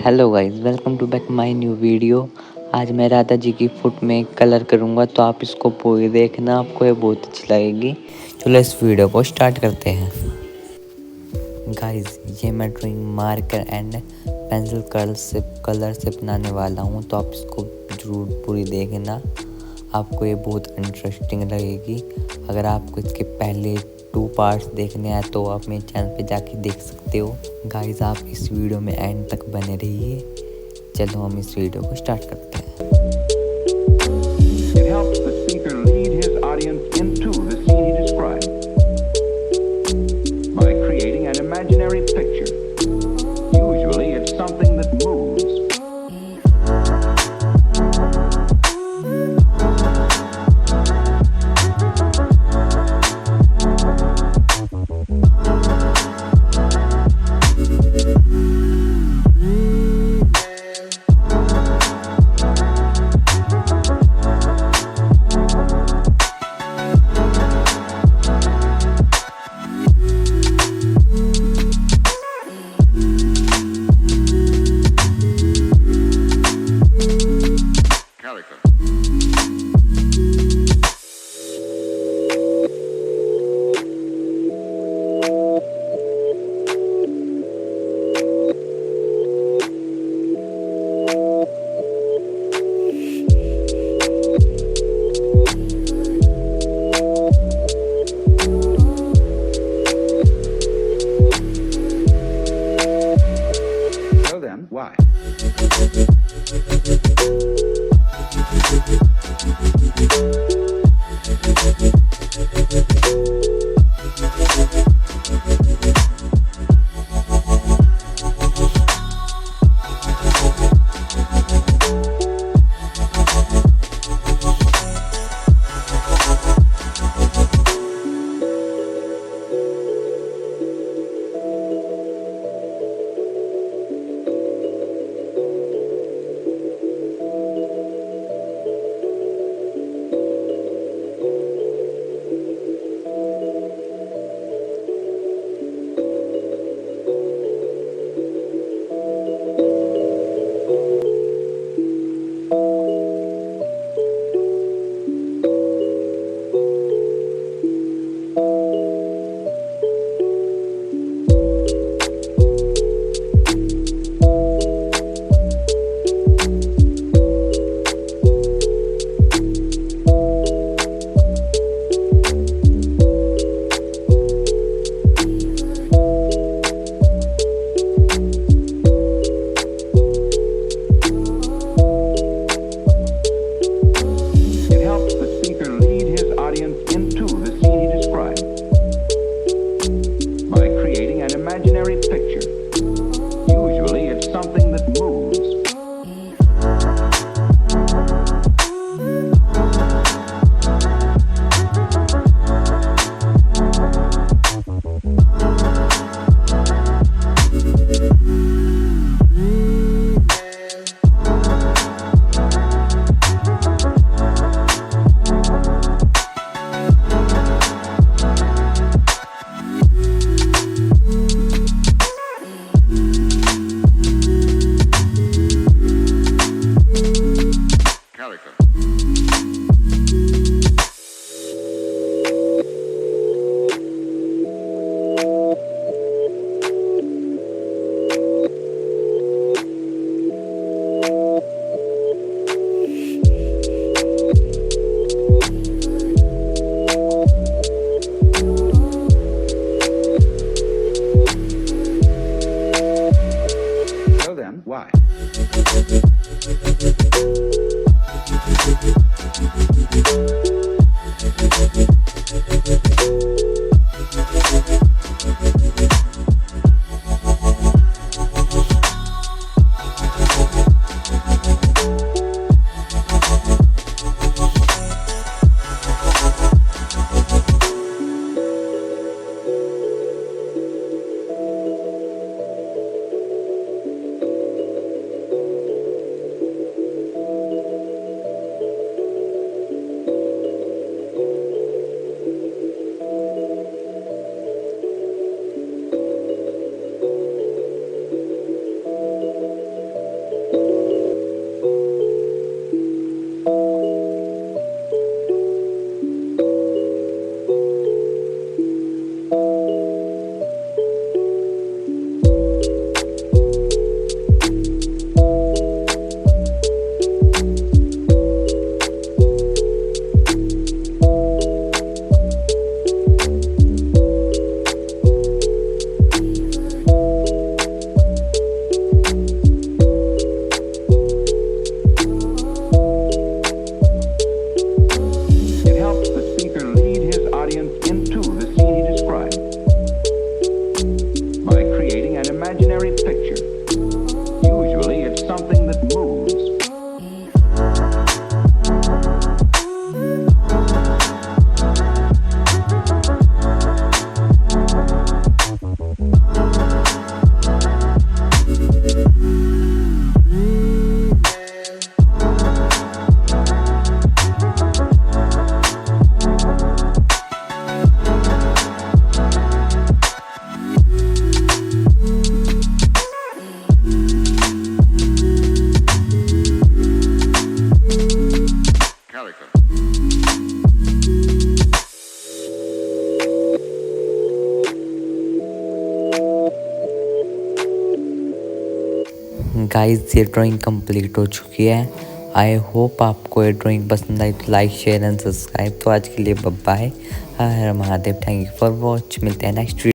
Hello guys, welcome to back my new video. आज मैं राधा जी की फुट में कलर करूँगा, तो आप इसको पूरी देखना, आपको ये बहुत अच्छी लगेगी। चलो इस वीडियो को स्टार्ट करते हैं। गाइस, ये मैं drawing marker and pencil colour से बनाने वाला हूँ, तो आप इसको ज़रूर पूरी देखना, आपको ये बहुत इंटरेस्टिंग लगेगी। अगर आपको इसके पहले 2 पार्ट्स देखने हैं तो आप मेरे चैनल पे जाके देख सकते हो। गाइस, आप इस वीडियो में एंड तक बने रहिए। चलो हम इस वीडियो को स्टार्ट करते हैं। It helps the speaker lead his audience into the scene he described by creating an imaginary picture. Usually it's something that moves. So then, why? Imaginary picture. Usually it's something that moves. So then, why? America. Guys ये drawing complete हो चुकी है। I hope आपको ये drawing पसंद आई तो like share and subscribe. तो आज के लिए bye bye. Har Har Mahadev. Thank you for watch. मिलते हैं नेक्स्ट